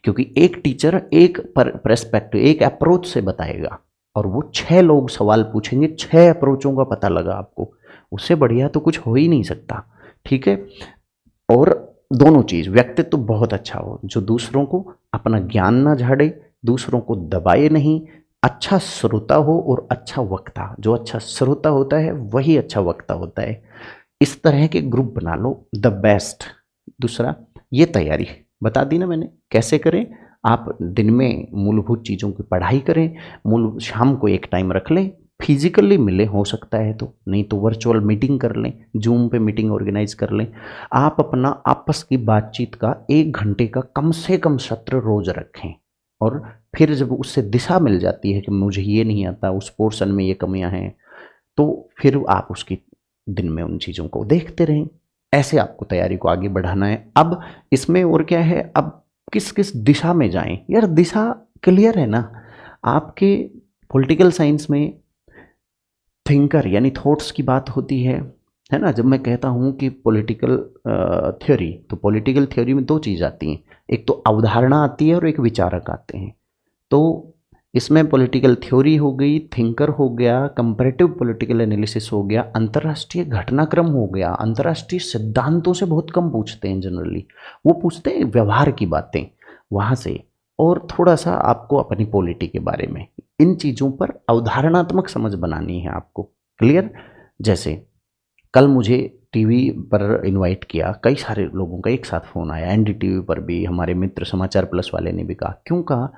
क्योंकि एक टीचर एक पर्सपेक्टिव, एक अप्रोच से बताएगा, और वो 6 लोग सवाल पूछेंगे, 6 अप्रोचों का पता लगा आपको, उससे बढ़िया तो कुछ हो ही नहीं सकता। ठीक है। और दोनों चीज़, व्यक्तित्व तो बहुत अच्छा हो, जो दूसरों को अपना ज्ञान ना झाड़े, दूसरों को दबाए नहीं, अच्छा श्रोता हो और अच्छा वक्ता। जो अच्छा श्रोता होता है वही अच्छा वक्ता होता है। इस तरह के ग्रुप बना लो, द बेस्ट। दूसरा, ये तैयारी बता दी ना मैंने, कैसे करें। आप दिन में मूलभूत चीज़ों की पढ़ाई करें, शाम को एक टाइम रख लें, फिजिकली मिले हो सकता है तो, नहीं तो वर्चुअल मीटिंग कर लें, जूम पे मीटिंग ऑर्गेनाइज कर लें। आप अपना आपस की बातचीत का 1 घंटे का कम से कम सत्र रोज रखें, और फिर जब उससे दिशा मिल जाती है कि मुझे ये नहीं आता, उस पोर्शन में ये कमियां हैं, तो फिर आप उसकी दिन में उन चीज़ों को देखते रहें। ऐसे आपको तैयारी को आगे बढ़ाना है। अब इसमें और क्या है, अब किस किस दिशा में जाएं, यार दिशा क्लियर है ना। आपके पॉलिटिकल साइंस में थिंकर यानी थॉट्स की बात होती है ना। जब मैं कहता हूँ कि पॉलिटिकल थ्योरी, तो पॉलिटिकल थ्योरी में 2 चीज़ आती हैं, एक तो अवधारणा आती है और एक विचारक आते हैं। तो इसमें पॉलिटिकल थ्योरी हो गई, थिंकर हो गया, कंपैरेटिव पॉलिटिकल एनालिसिस हो गया, अंतर्राष्ट्रीय घटनाक्रम हो गया। अंतर्राष्ट्रीय सिद्धांतों से बहुत कम पूछते हैं जनरली, वो पूछते हैं व्यवहार की बातें वहाँ से, और थोड़ा सा आपको अपनी पॉलिटी के बारे में। इन चीज़ों पर अवधारणात्मक समझ बनानी है आपको, क्लियर। जैसे कल मुझे टीवी पर इनवाइट किया, कई सारे लोगों का एक साथ फ़ोन आया, एनडीटीवी पर भी, हमारे मित्र समाचार प्लस वाले ने भी कहा। क्यों कहा?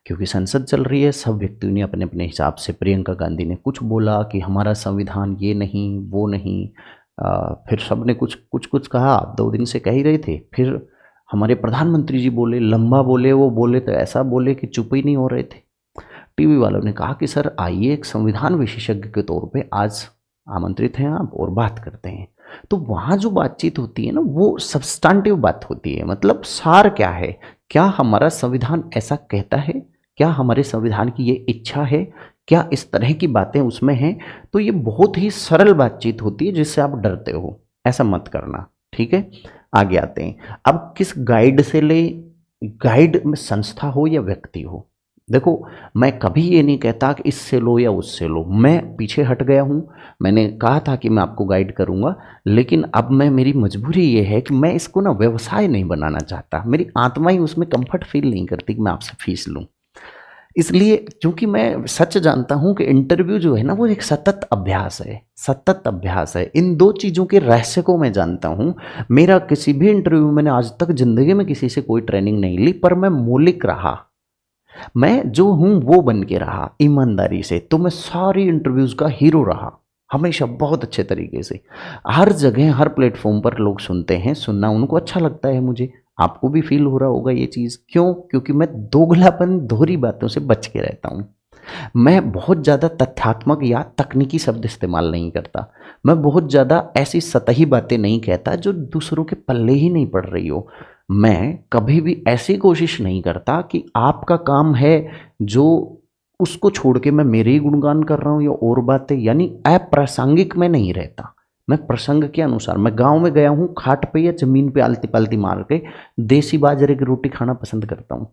क्योंकि संसद चल रही है, सब व्यक्तियों ने अपने अपने हिसाब से, प्रियंका गांधी ने कुछ बोला कि हमारा संविधान ये नहीं वो नहीं, फिर सब ने कुछ कुछ कुछ कहा, आप 2 दिन से कह ही रहे थे। फिर हमारे प्रधानमंत्री जी बोले, लंबा बोले, वो बोले तो ऐसा बोले कि चुप ही नहीं हो रहे थे। टीवी वालों ने कहा कि सर आइए, एक संविधान विशेषज्ञ के तौर पे आज आमंत्रित हैं आप और बात करते हैं। तो वहाँ जो बातचीत होती है ना, वो सब्सटेंटिव बात होती है, मतलब सार क्या है, क्या हमारा संविधान ऐसा कहता है, क्या हमारे संविधान की ये इच्छा है, क्या इस तरह की बातें उसमें हैं। तो ये बहुत ही सरल बातचीत होती है जिससे आप डरते हो, ऐसा मत करना, ठीक है। आगे आते हैं, अब किस गाइड से ले, गाइड में संस्था हो या व्यक्ति हो। देखो, मैं कभी ये नहीं कहता कि इससे लो या उससे लो, मैं पीछे हट गया हूँ। मैंने कहा था कि मैं आपको गाइड करूँगा, लेकिन अब मेरी मजबूरी ये है कि मैं इसको ना व्यवसाय नहीं बनाना चाहता। मेरी आत्मा ही उसमें कंफर्ट फील नहीं करती कि मैं आपसे फीस लूँ। इसलिए, क्योंकि मैं सच जानता हूँ कि इंटरव्यू जो है ना, वो एक सतत अभ्यास है, सतत अभ्यास है। इन 2 चीज़ों के रहस्य को मैं जानता हूँ। मेरा किसी भी इंटरव्यू में, मैंने आज तक ज़िंदगी में किसी से कोई ट्रेनिंग नहीं ली, पर मैं मौलिक रहा, मैं जो हूँ वो बन के रहा ईमानदारी से। तो मैं सारी इंटरव्यूज़ का हीरो रहा, हमेशा बहुत अच्छे तरीके से। हर जगह, हर प्लेटफॉर्म पर लोग सुनते हैं, सुनना उनको अच्छा लगता है। मुझे, आपको भी फील हो रहा होगा ये चीज़। क्यों? क्योंकि मैं दोगलापन, दोहरी बातों से बच के रहता हूँ। मैं बहुत ज़्यादा तथ्यात्मक या तकनीकी शब्द इस्तेमाल नहीं करता। मैं बहुत ज़्यादा ऐसी सतही बातें नहीं कहता जो दूसरों के पल्ले ही नहीं पड़ रही हो। मैं कभी भी ऐसी कोशिश नहीं करता कि आपका काम है जो, उसको छोड़ के मैं मेरे ही गुणगान कर रहा हूँ या और बातें, यानी अप्रासंगिक में नहीं रहता। मैं प्रसंग के अनुसार, मैं गांव में गया हूँ, खाट पे या ज़मीन पे आलती पालती मार के देसी बाजरे की रोटी खाना पसंद करता हूँ।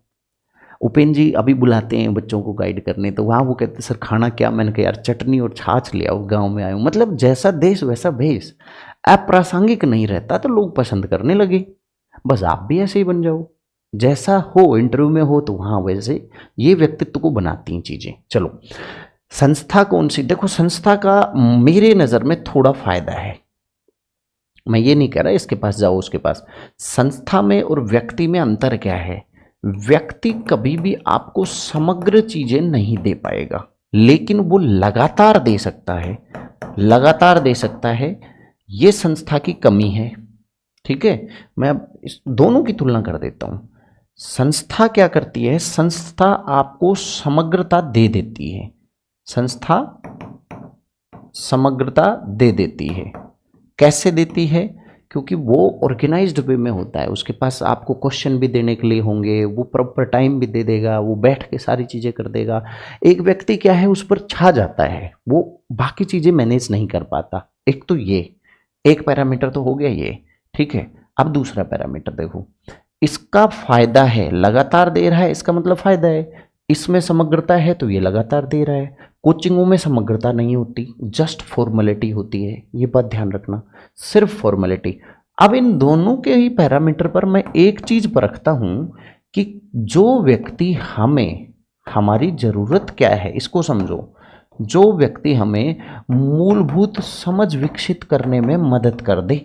उपेंद्र जी अभी बुलाते हैं बच्चों को गाइड करने, तो वहाँ वो कहते हैं सर खाना क्या? मैंने कहा यार चटनी और छाछ ले आओ, गाँव में आए हूँ। मतलब जैसा देश वैसा भेष, अप्रासंगिक नहीं रहता तो लोग पसंद करने लगे। बस आप भी ऐसे ही बन जाओ, जैसा हो इंटरव्यू में हो तो वहाँ वैसे। ये व्यक्तित्व को बनाती हैं चीज़ें। चलो, संस्था कौन सी? देखो, संस्था का मेरे नज़र में थोड़ा फायदा है। मैं ये नहीं कह रहा इसके पास जाओ उसके पास। संस्था में और व्यक्ति में अंतर क्या है? व्यक्ति कभी भी आपको समग्र चीजें नहीं दे पाएगा, लेकिन वो लगातार दे सकता है, लगातार दे सकता है। ये संस्था की कमी है, ठीक है। मैं अब इस दोनों की तुलना कर देता हूं। संस्था क्या करती है? संस्था आपको समग्रता दे देती है, संस्था समग्रता दे देती है। कैसे देती है? क्योंकि वो ऑर्गेनाइज्ड वे में होता है, उसके पास आपको क्वेश्चन भी देने के लिए होंगे, वो प्रॉपर टाइम भी दे देगा, वो बैठ के सारी चीज़ें कर देगा। एक व्यक्ति क्या है, उस पर छा जाता है, वो बाकी चीज़ें मैनेज नहीं कर पाता। एक तो ये एक पैरामीटर तो हो गया ये, ठीक है। अब दूसरा पैरामीटर देखो, इसका फायदा है, लगातार दे रहा है, इसका मतलब फायदा है। इसमें समग्रता है तो ये लगातार दे रहा है। कोचिंगों में समग्रता नहीं होती, जस्ट फॉर्मेलिटी होती है, ये बात ध्यान रखना, सिर्फ फॉर्मेलिटी। अब इन दोनों के ही पैरामीटर पर मैं एक चीज परखता हूं कि जो व्यक्ति हमें, हमारी जरूरत क्या है इसको समझो, जो व्यक्ति हमें मूलभूत समझ विकसित करने में मदद कर दे,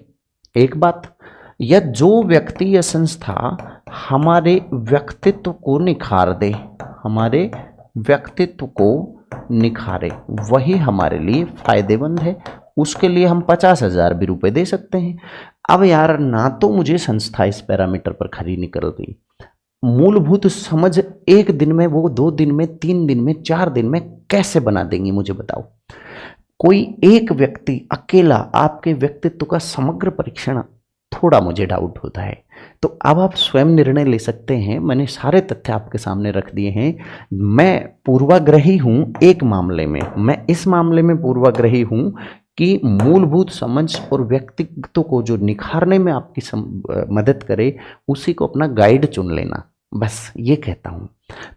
एक बात, या जो व्यक्ति या संस्था हमारे व्यक्तित्व को निखार दे, हमारे व्यक्तित्व को निखारे, वही हमारे लिए फायदेमंद है। उसके लिए हम 50,000 भी रुपए दे सकते हैं। अब यार, ना तो मुझे संस्था इस पैरामीटर पर खरी निकल रही, मूलभूत समझ 1 दिन में, वो 2 दिन में, 3 दिन में, 4 दिन में कैसे बना देंगी मुझे बताओ। कोई एक व्यक्ति अकेला आपके व्यक्तित्व का समग्र परीक्षण, थोड़ा मुझे डाउट होता है। तो अब आप स्वयं निर्णय ले सकते हैं, मैंने सारे तथ्य आपके सामने रख दिए हैं। मैं पूर्वाग्रही हूं एक मामले में, मैं इस मामले में पूर्वाग्रही हूं कि मूलभूत समझ और व्यक्तित्व को जो निखारने में आपकी मदद करे, उसी को अपना गाइड चुन लेना, बस ये कहता हूँ।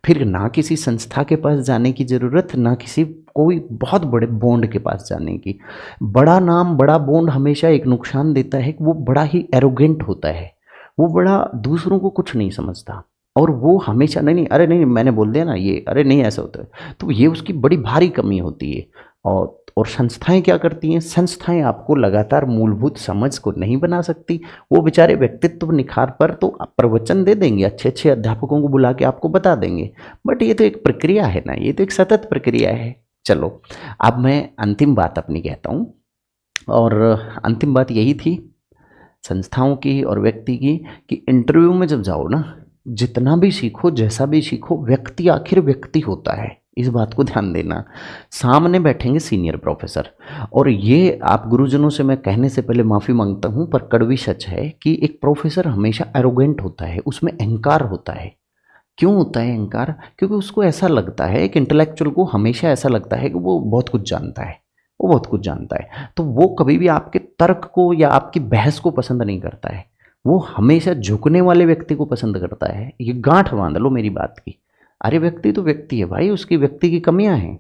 फिर ना किसी संस्था के पास जाने की ज़रूरत, ना किसी कोई बहुत बड़े बॉन्ड के पास जाने की। बड़ा नाम, बड़ा बॉन्ड हमेशा एक नुकसान देता है कि वो बड़ा ही एरोगेंट होता है, वो बड़ा दूसरों को कुछ नहीं समझता, और वो हमेशा नहीं नहीं, अरे नहीं मैंने बोल दिया ना ये, अरे नहीं ऐसा होता है, तो ये उसकी बड़ी भारी कमी होती है। और संस्थाएं क्या करती हैं? संस्थाएं आपको लगातार मूलभूत समझ को नहीं बना सकती। वो बेचारे व्यक्तित्व निखार पर तो प्रवचन दे देंगे, अच्छे अच्छे अध्यापकों को बुला के आपको बता देंगे, बट ये तो एक प्रक्रिया है ना, ये तो एक सतत प्रक्रिया है। चलो, अब मैं अंतिम बात अपनी कहता हूँ, और अंतिम बात यही थी संस्थाओं की और व्यक्ति की, कि इंटरव्यू में जब जाओ ना, जितना भी सीखो, जैसा भी सीखो, व्यक्ति आखिर व्यक्ति होता है, इस बात को ध्यान देना। सामने बैठेंगे सीनियर प्रोफेसर, और ये आप गुरुजनों से मैं कहने से पहले माफ़ी मांगता हूँ, पर कड़वी सच है कि एक प्रोफेसर हमेशा एरोगेंट होता है, उसमें अहंकार होता है। क्यों होता है अहंकार? क्योंकि उसको ऐसा लगता है, एक इंटेलेक्चुअल को हमेशा ऐसा लगता है कि वो बहुत कुछ जानता है, वो बहुत कुछ जानता है। तो वो कभी भी आपके तर्क को या आपकी बहस को पसंद नहीं करता है, वो हमेशा झुकने वाले व्यक्ति को पसंद करता है। ये गांठ बांध लो मेरी बात की। अरे व्यक्ति तो व्यक्ति है भाई, उसकी व्यक्ति की कमियां हैं।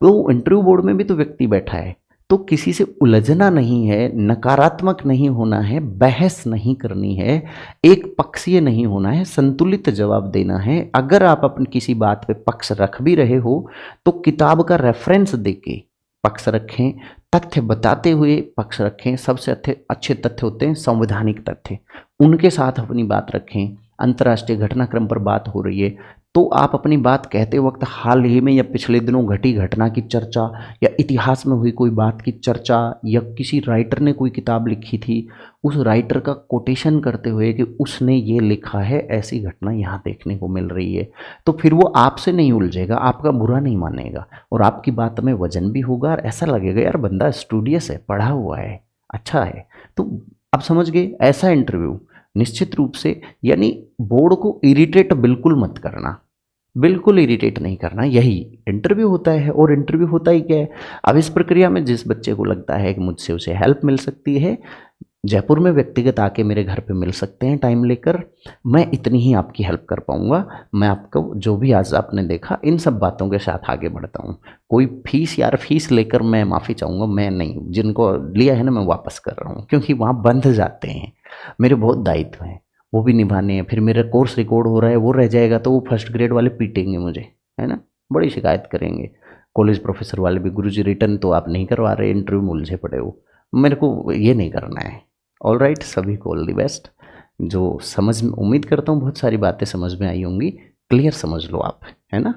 तो इंटरव्यू बोर्ड में भी तो व्यक्ति बैठा है, तो किसी से उलझना नहीं है, नकारात्मक नहीं होना है, बहस नहीं करनी है, एक पक्षीय नहीं होना है, संतुलित जवाब देना है। अगर आप अपनी किसी बात पे पक्ष रख भी रहे हो तो किताब का रेफरेंस देके पक्ष रखें, तथ्य बताते हुए पक्ष रखें। सबसे अच्छे तथ्य होते हैं संवैधानिक तथ्य, उनके साथ अपनी बात रखें। अंतर्राष्ट्रीय घटनाक्रम पर बात हो रही है तो आप अपनी बात कहते वक्त हाल ही में या पिछले दिनों घटी घटना की चर्चा, या इतिहास में हुई कोई बात की चर्चा, या किसी राइटर ने कोई किताब लिखी थी, उस राइटर का कोटेशन करते हुए कि उसने ये लिखा है, ऐसी घटना यहाँ देखने को मिल रही है, तो फिर वो आपसे नहीं उलझेगा, आपका बुरा नहीं मानेगा, और आपकी बात में वजन भी होगा, और ऐसा लगेगा यार बंदा स्टूडियस है, पढ़ा हुआ है, अच्छा है। तो आप समझ गए, ऐसा इंटरव्यू निश्चित रूप से, यानी बोर्ड को इरिटेट बिल्कुल मत करना, बिल्कुल इरिटेट नहीं करना, यही इंटरव्यू होता है। और इंटरव्यू होता ही क्या है? अब इस प्रक्रिया में जिस बच्चे को लगता है कि मुझसे उसे हेल्प मिल सकती है, जयपुर में व्यक्तिगत आके मेरे घर पे मिल सकते हैं टाइम लेकर, मैं इतनी ही आपकी हेल्प कर पाऊंगा। मैं आपको जो भी आज आपने देखा इन सब बातों के साथ आगे बढ़ता हूँ। कोई फीस, यार फीस लेकर मैं माफ़ी चाहूँगा, मैं नहीं, जिनको लिया है ना मैं वापस कर रहा हूँ, क्योंकि वहाँ बंध जाते हैं, मेरे बहुत दायित्व हैं, वो भी निभाने हैं। फिर मेरा कोर्स रिकॉर्ड हो रहा है, वो रह जाएगा तो वो फर्स्ट ग्रेड वाले पीटेंगे मुझे, है ना, बड़ी शिकायत करेंगे। कॉलेज प्रोफेसर वाले भी, गुरुजी रिटर्न तो आप नहीं करवा रहे, इंटरव्यू में उलझे पड़े हो, मेरे को ये नहीं करना है। ऑल राइट, सभी को ऑल द बेस्ट। जो समझ, उम्मीद करता हूँ बहुत सारी बातें समझ में आई होंगी, क्लियर समझ लो आप, है ना।